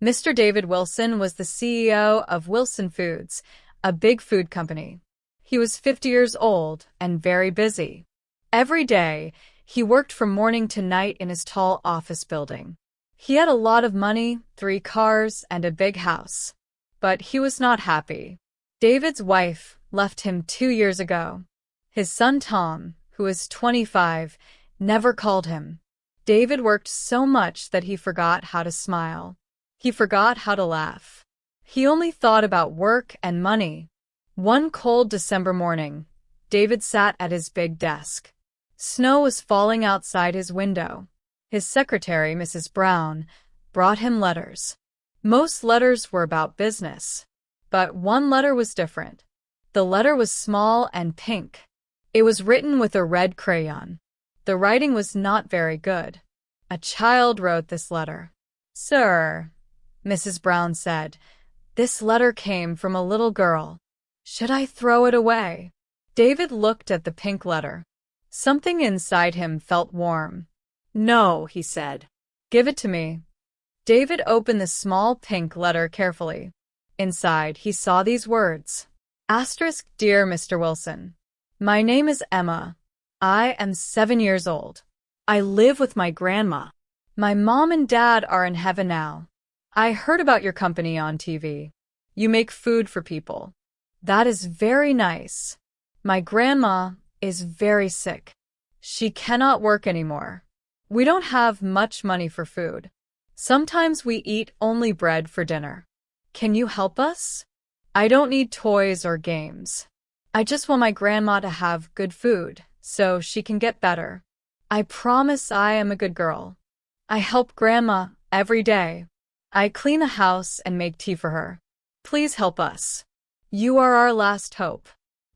Mr. David Wilson was the CEO of Wilson Foods, a big food company. He was 50 years old and very busy. Every day, he worked from morning to night in his tall office building. He had a lot of money, 3 cars, and a big house. But he was not happy. David's wife left him 2 years ago. His son Tom, who was 25, never called him. David worked so much that he forgot how to smile. He forgot how to laugh. He only thought about work and money. One cold December morning, David sat at his big desk. Snow was falling outside his window. His secretary, Mrs. Brown, brought him letters. Most letters were about business. But one letter was different. The letter was small and pink. It was written with a red crayon. The writing was not very good. A child wrote this letter. "Sir," Mrs. Brown said, "this letter came from a little girl. Should I throw it away?" David looked at the pink letter. Something inside him felt warm. "No," he said. "Give it to me." David opened the small pink letter carefully. Inside, he saw these words. Asterisk, Dear Mr. Wilson, my name is Emma. I am 7 years old. I live with my grandma. My mom and dad are in heaven now. I heard about your company on TV. You make food for people. That is very nice. My grandma is very sick. She cannot work anymore. We don't have much money for food. Sometimes we eat only bread for dinner. Can you help us? I don't need toys or games. I just want my grandma to have good food so she can get better. I promise I am a good girl. I help grandma every day. I clean the house and make tea for her. Please help us. You are our last hope.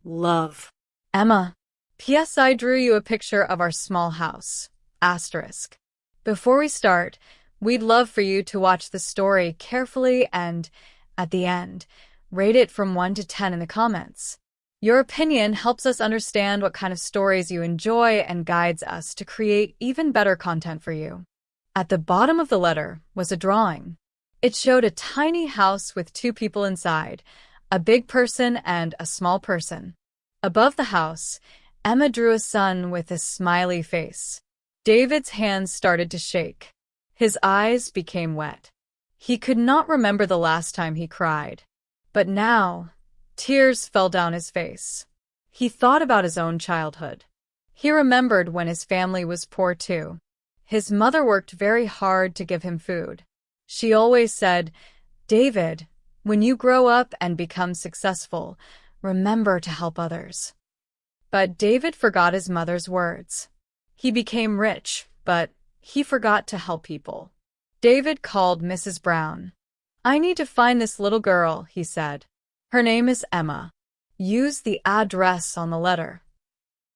Love. Emma. P.S. I drew you a picture of our small house. Asterisk. Before we start, we'd love for you to watch the story carefully and, at the end, rate it from 1 to 10 in the comments. Your opinion helps us understand what kind of stories you enjoy and guides us to create even better content for you. At the bottom of the letter was a drawing. It showed a tiny house with 2 people inside, a big person and a small person. Above the house, Emma drew a sun with a smiley face. David's hands started to shake. His eyes became wet. He could not remember the last time he cried. But now, tears fell down his face. He thought about his own childhood. He remembered when his family was poor too. His mother worked very hard to give him food. She always said, "David, when you grow up and become successful, remember to help others." But David forgot his mother's words. He became rich, but he forgot to help people. David called Mrs. Brown. "I need to find this little girl," he said. "Her name is Emma. Use the address on the letter."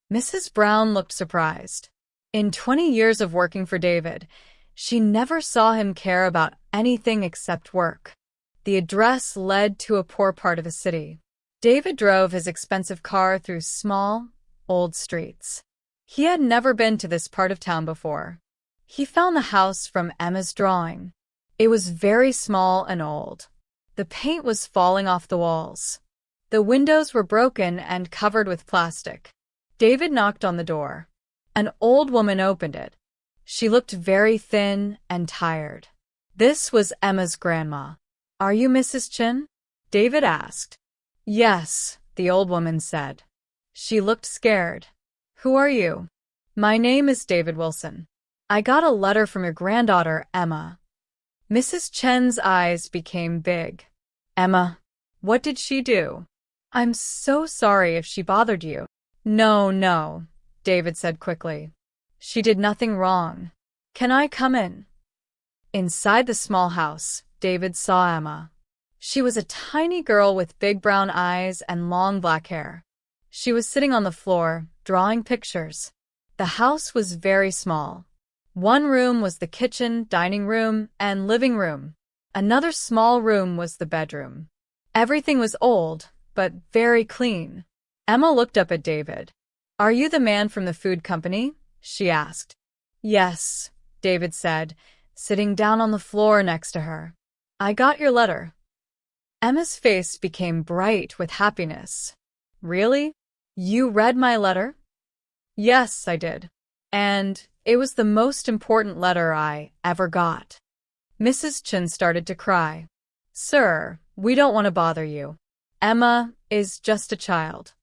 Mrs. Brown looked surprised. In 20 years of working for David, she never saw him care about anything except work. The address led to a poor part of the city. David drove his expensive car through small, old streets. He had never been to this part of town before. He found the house from Emma's drawing. It was very small and old. The paint was falling off the walls. The windows were broken and covered with plastic. David knocked on the door. An old woman opened it. She looked very thin and tired. This was Emma's grandma. "Are you Mrs. Chin?" David asked. "Yes," the old woman said. She looked scared. "Who are you?" "My name is David Wilson. I got a letter from your granddaughter, Emma." Mrs. Chen's eyes became big. "Emma, what did she do?" "I'm so sorry if she bothered you." No, David said quickly. "She did nothing wrong. Can I come in?" Inside the small house, David saw Emma. She was a tiny girl with big brown eyes and long black hair. She was sitting on the floor, drawing pictures. The house was very small. One room was the kitchen, dining room, and living room. Another small room was the bedroom. Everything was old, but very clean. Emma looked up at David. "Are you the man from the food company?" she asked. "Yes," David said, sitting down on the floor next to her. I got your letter. Emma's face became bright with happiness. Really? You read my letter? Yes, I did. And it was the most important letter I ever got. Mrs. Chen started to cry. Sir, we don't want to bother you. Emma is just a child.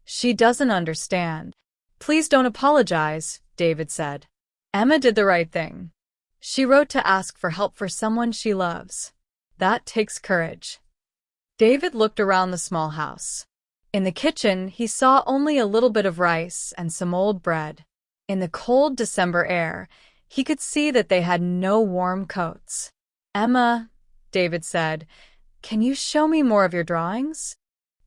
She doesn't understand. Please don't apologize, David said. Emma did the right thing. She wrote to ask for help for someone she loves. That takes courage. David looked around the small house. In the kitchen, he saw only a little bit of rice and some old bread. In the cold December air, he could see that they had no warm coats. Emma, David said, can you show me more of your drawings?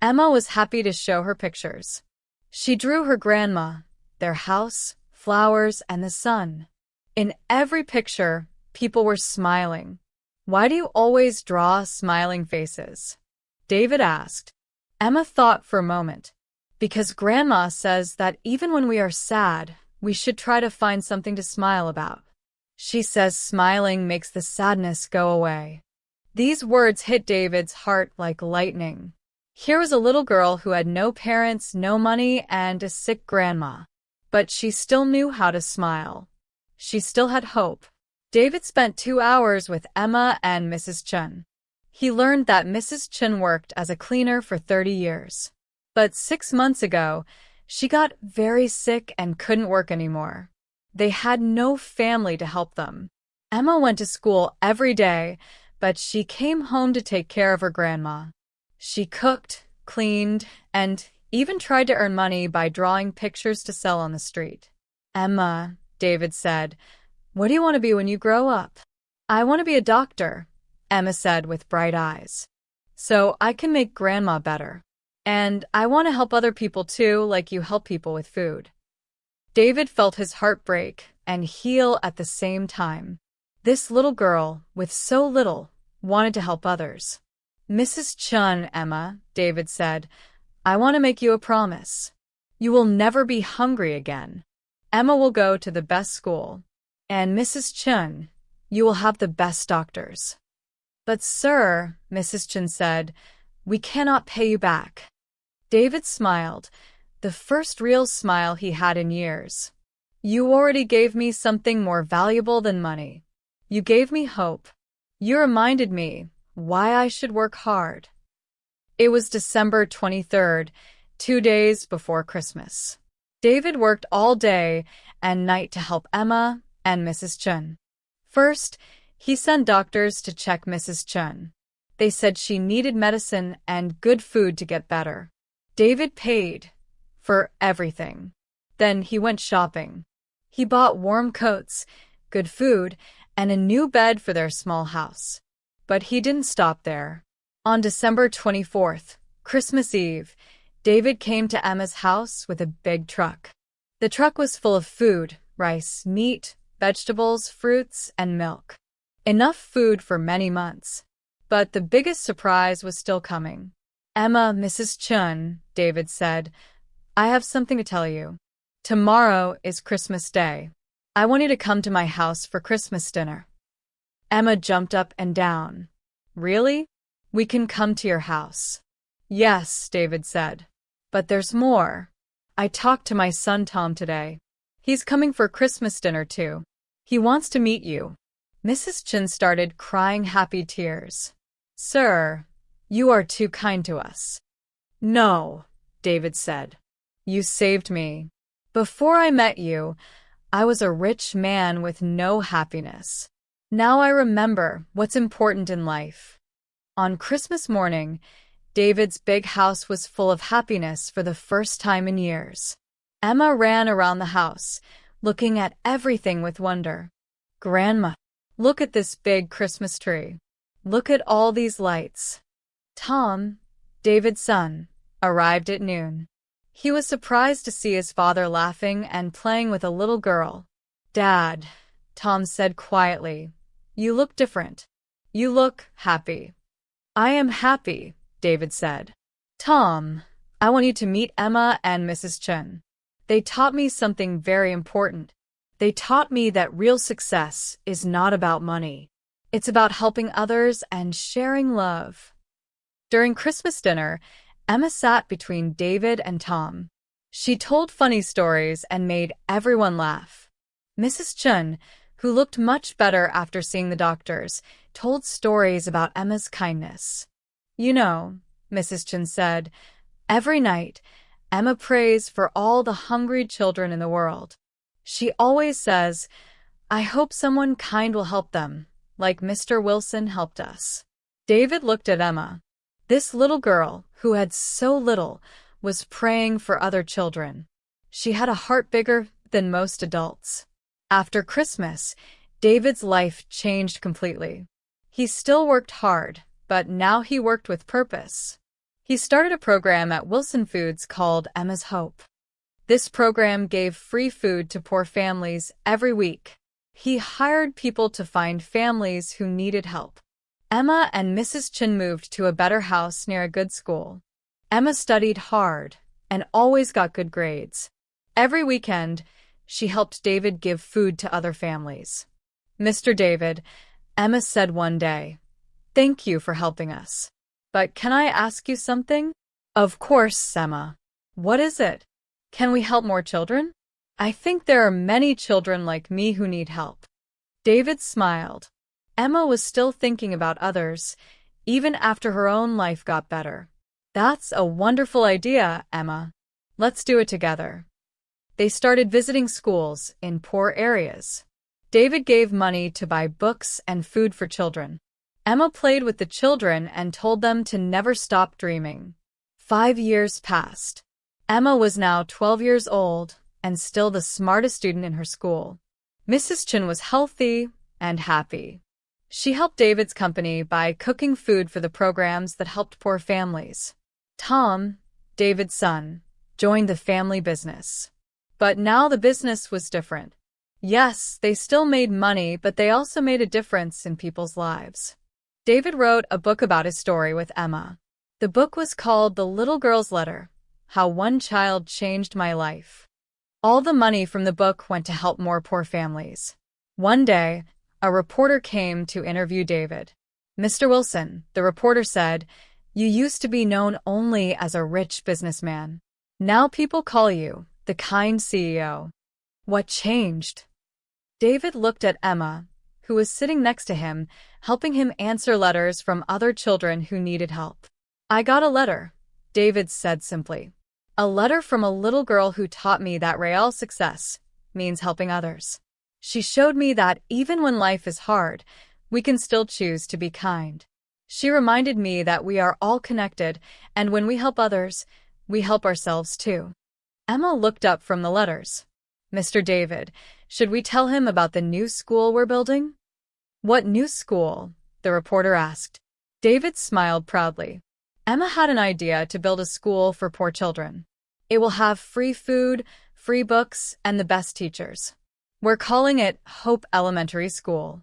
Emma was happy to show her pictures. She drew her grandma, their house, flowers, and the sun. In every picture, people were smiling. Why do you always draw smiling faces? David asked. Emma thought for a moment. Because Grandma says that even when we are sad, we should try to find something to smile about. She says smiling makes the sadness go away. These words hit David's heart like lightning. Here was a little girl who had no parents, no money, and a sick grandma. But she still knew how to smile. She still had hope. David spent 2 hours with Emma and Mrs. Chen. He learned that Mrs. Chen worked as a cleaner for 30 years. But 6 months ago, she got very sick and couldn't work anymore. They had no family to help them. Emma went to school every day, but she came home to take care of her grandma. She cooked, cleaned, and even tried to earn money by drawing pictures to sell on the street. Emma, David said, what do you want to be when you grow up? I want to be a doctor, Emma said with bright eyes. So I can make Grandma better. And I want to help other people too, like you help people with food. David felt his heart break and heal at the same time. This little girl, with so little, wanted to help others. Mrs. Chen, Emma, David said, I want to make you a promise. You will never be hungry again. Emma will go to the best school. And Mrs. Chen, you will have the best doctors. But sir, Mrs. Chen said, we cannot pay you back. David smiled, the first real smile he had in years. You already gave me something more valuable than money. You gave me hope. You reminded me why I should work hard. It was December 23rd, 2 days before Christmas. David worked all day and night to help Emma and Mrs. Chen. First, he sent doctors to check Mrs. Chen. They said she needed medicine and good food to get better. David paid for everything. Then he went shopping. He bought warm coats, good food, and a new bed for their small house. But he didn't stop there. On December 24th, Christmas Eve, David came to Emma's house with a big truck. The truck was full of food, rice, meat, vegetables, fruits, and milk. Enough food for many months. But the biggest surprise was still coming. Emma, Mrs. Chen, David said, I have something to tell you. Tomorrow is Christmas Day. I want you to come to my house for Christmas dinner. Emma jumped up and down. Really? We can come to your house. Yes, David said. But there's more. I talked to my son Tom today. He's coming for Christmas dinner too. He wants to meet you. Mrs. Chen started crying happy tears. Sir, you are too kind to us. No, David said. You saved me. Before I met you, I was a rich man with no happiness. Now I remember what's important in life. On Christmas morning, David's big house was full of happiness for the first time in years. Emma ran around the house, looking at everything with wonder. Grandma, look at this big Christmas tree. Look at all these lights. Tom, David's son, arrived at noon. He was surprised to see his father laughing and playing with a little girl. Dad, Tom said quietly, you look different. You look happy. I am happy, David said. Tom, I want you to meet Emma and Mrs. Chen. They taught me something very important. They taught me that real success is not about money. It's about helping others and sharing love. During Christmas dinner, Emma sat between David and Tom. She told funny stories and made everyone laugh. Mrs. Chun, who looked much better after seeing the doctors, told stories about Emma's kindness. You know, Mrs. Chun said, every night, Emma prays for all the hungry children in the world. She always says, I hope someone kind will help them, like Mr. Wilson helped us. David looked at Emma. This little girl, who had so little, was praying for other children. She had a heart bigger than most adults. After Christmas, David's life changed completely. He still worked hard, but now he worked with purpose. He started a program at Wilson Foods called Emma's Hope. This program gave free food to poor families every week. He hired people to find families who needed help. Emma and Mrs. Chin moved to a better house near a good school. Emma studied hard and always got good grades. Every weekend, she helped David give food to other families. Mr. David, Emma said one day, thank you for helping us. But can I ask you something? Of course, Emma. What is it? Can we help more children? I think there are many children like me who need help. David smiled. Emma was still thinking about others, even after her own life got better. That's a wonderful idea, Emma. Let's do it together. They started visiting schools in poor areas. David gave money to buy books and food for children. Emma played with the children and told them to never stop dreaming. 5 years passed. Emma was now 12 years old and still the smartest student in her school. Mrs. Chin was healthy and happy. She helped David's company by cooking food for the programs that helped poor families. Tom, David's son, joined the family business. But now the business was different. Yes, they still made money, but they also made a difference in people's lives. David wrote a book about his story with Emma. The book was called The Little Girl's Letter: How One Child Changed My Life. All the money from the book went to help more poor families. One day, a reporter came to interview David. Mr. Wilson, the reporter said, you used to be known only as a rich businessman. Now people call you the kind CEO. What changed? David looked at Emma, who was sitting next to him, helping him answer letters from other children who needed help. I got a letter, David said simply. A letter from a little girl who taught me that real success means helping others. She showed me that even when life is hard, we can still choose to be kind. She reminded me that we are all connected, and when we help others, we help ourselves too. Emma looked up from the letters. Mr. David, should we tell him about the new school we're building? What new school? The reporter asked. David smiled proudly. Emma had an idea to build a school for poor children. It will have free food, free books, and the best teachers. We're calling it Hope Elementary School.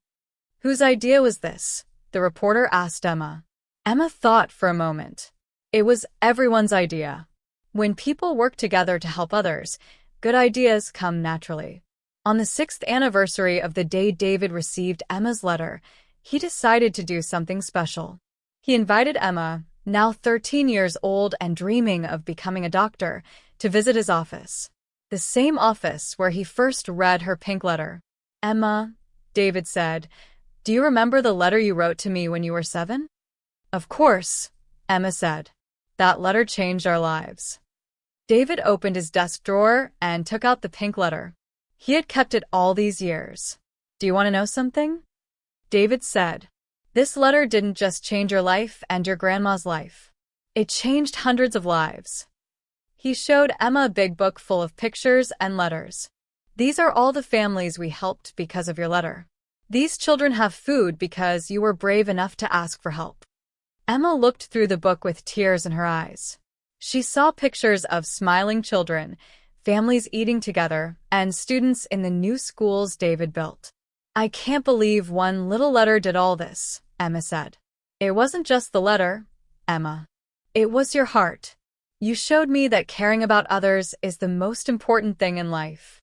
Whose idea was this? The reporter asked Emma. Emma thought for a moment. It was everyone's idea. When people work together to help others, good ideas come naturally. On the 6th anniversary of the day David received Emma's letter, he decided to do something special. He invited Emma, now 13 years old and dreaming of becoming a doctor, to visit his office. The same office where he first read her pink letter. Emma, David said, do you remember the letter you wrote to me when you were 7? Of course, Emma said. That letter changed our lives. David opened his desk drawer and took out the pink letter. He had kept it all these years. Do you want to know something? David said. This letter didn't just change your life and your grandma's life. It changed hundreds of lives. He showed Emma a big book full of pictures and letters. These are all the families we helped because of your letter. These children have food because you were brave enough to ask for help. Emma looked through the book with tears in her eyes. She saw pictures of smiling children, families eating together, and students in the new schools David built. I can't believe one little letter did all this, Emma said. It wasn't just the letter, Emma. It was your heart. You showed me that caring about others is the most important thing in life.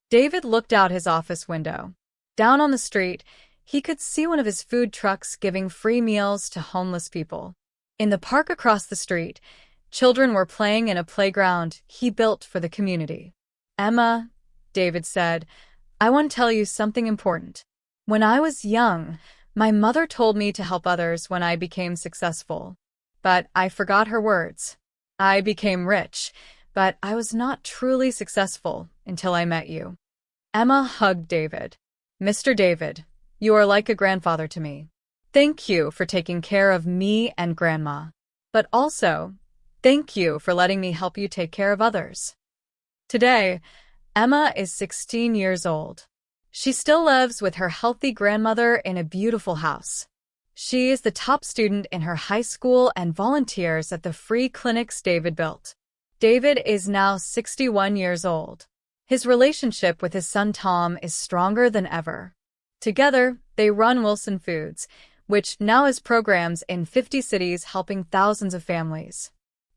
David looked out his office window. Down on the street, He could see one of his food trucks giving free meals to homeless people. In the park across the street, children were playing in a playground he built for the community. "Emma," David said, "I want to tell you something important. When I was young, my mother told me to help others when I became successful. But I forgot her words. I became rich, but I was not truly successful until I met you." Emma hugged David. "Mr. David, you are like a grandfather to me. Thank you for taking care of me and Grandma. But also, thank you for letting me help you take care of others." Today, Emma is 16 years old. She still lives with her healthy grandmother in a beautiful house. She is the top student in her high school and volunteers at the free clinics David built. David is now 61 years old. His relationship with his son Tom is stronger than ever. Together, they run Wilson Foods, which now has programs in 50 cities helping thousands of families.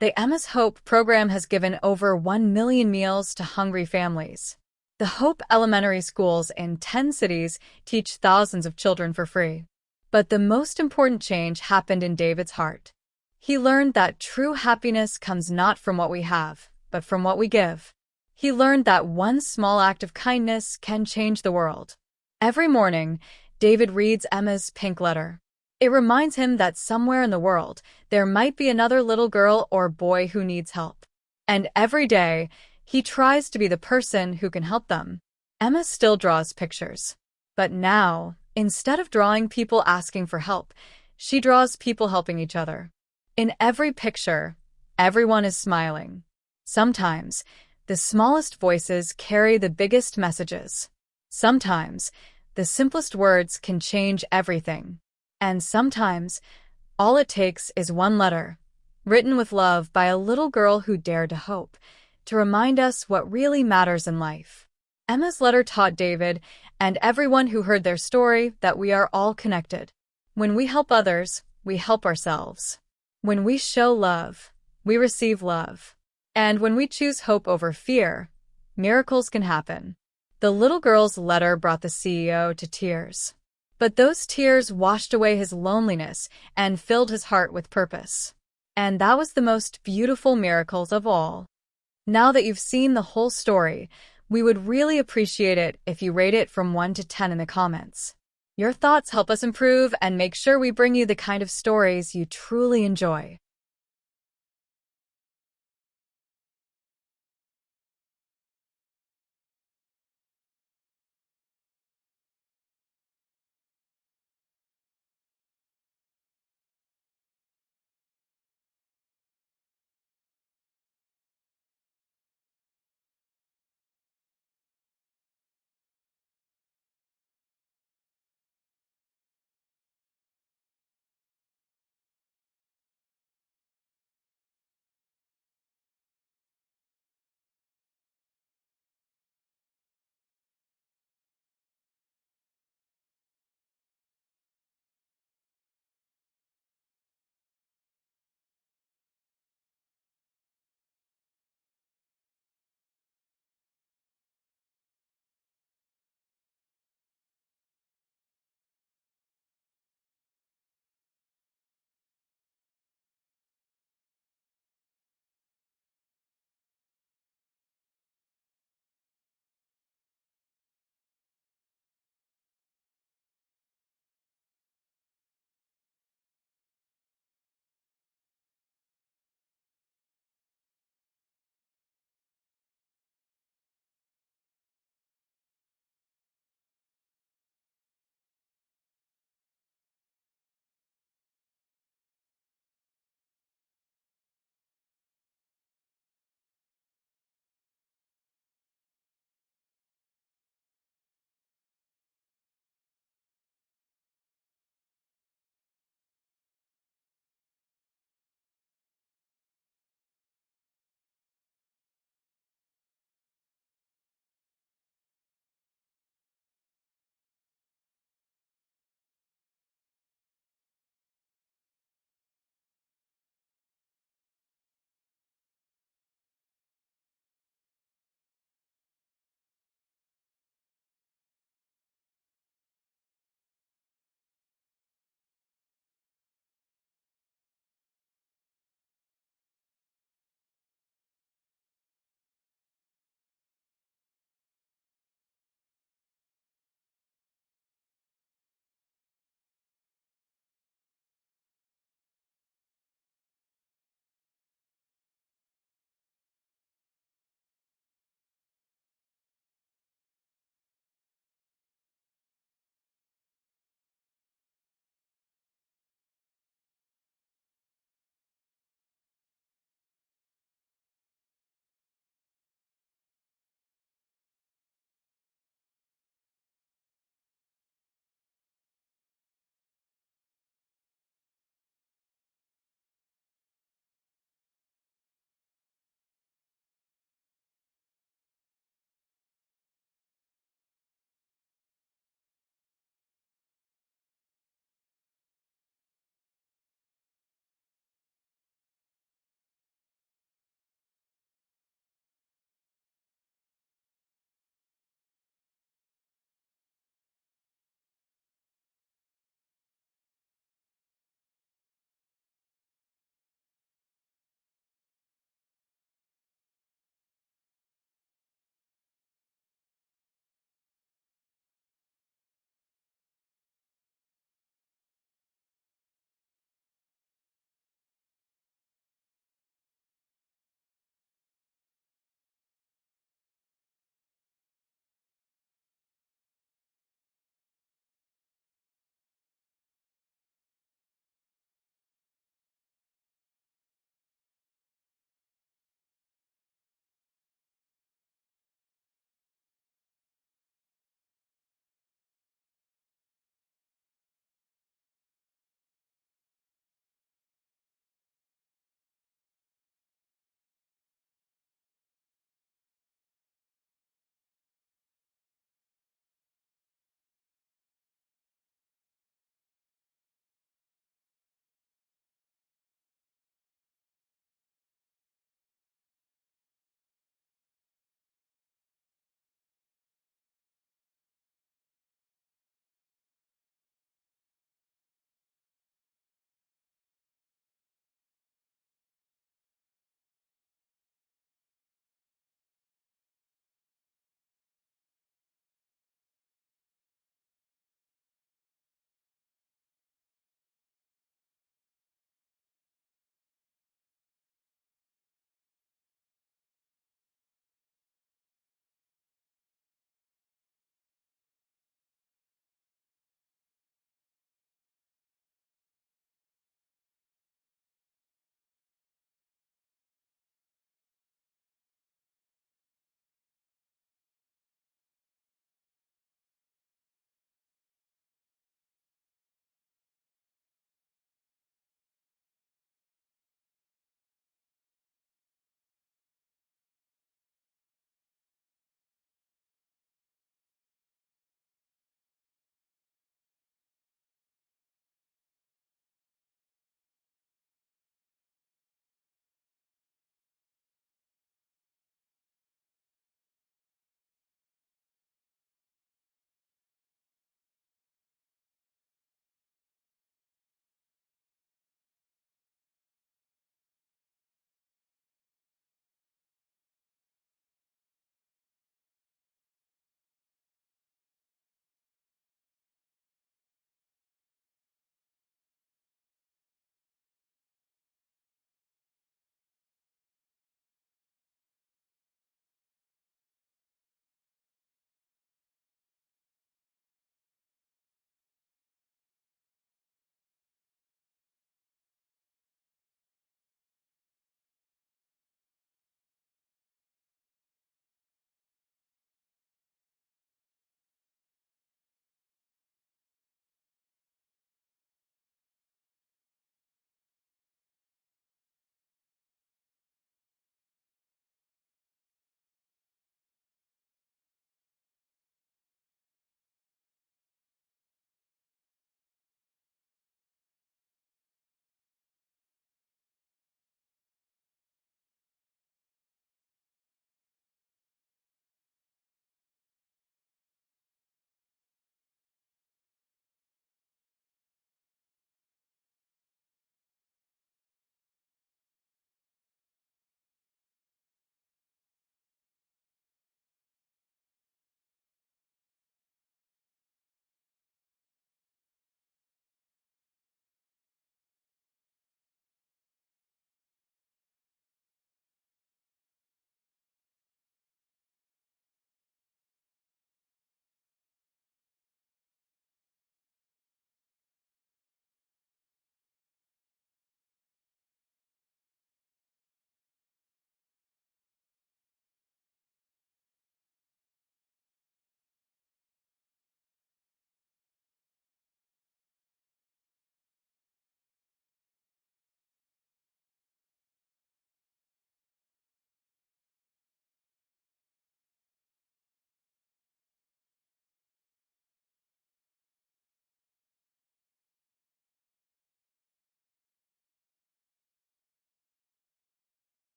The Emma's Hope program has given over 1 million meals to hungry families. The Hope Elementary Schools in 10 cities teach thousands of children for free. But the most important change happened in David's heart. He learned that true happiness comes not from what we have, but from what we give. He learned that one small act of kindness can change the world. Every morning, David reads Emma's pink letter. It reminds him that somewhere in the world, there might be another little girl or boy who needs help. And every day, he tries to be the person who can help them. Emma still draws pictures. But now, instead of drawing people asking for help, she draws people helping each other. In every picture, everyone is smiling. Sometimes, the smallest voices carry the biggest messages. Sometimes, the simplest words can change everything. And sometimes, all it takes is one letter, written with love by a little girl who dared to hope, to remind us what really matters in life. Emma's letter taught David and everyone who heard their story that we are all connected. When we help others, we help ourselves. When we show love, we receive love. And when we choose hope over fear, miracles can happen. The little girl's letter brought the CEO to tears. But those tears washed away his loneliness and filled his heart with purpose. And that was the most beautiful miracles of all. Now that you've seen the whole story, we would really appreciate it if you rate it from 1 to 10 in the comments. Your thoughts help us improve and make sure we bring you the kind of stories you truly enjoy.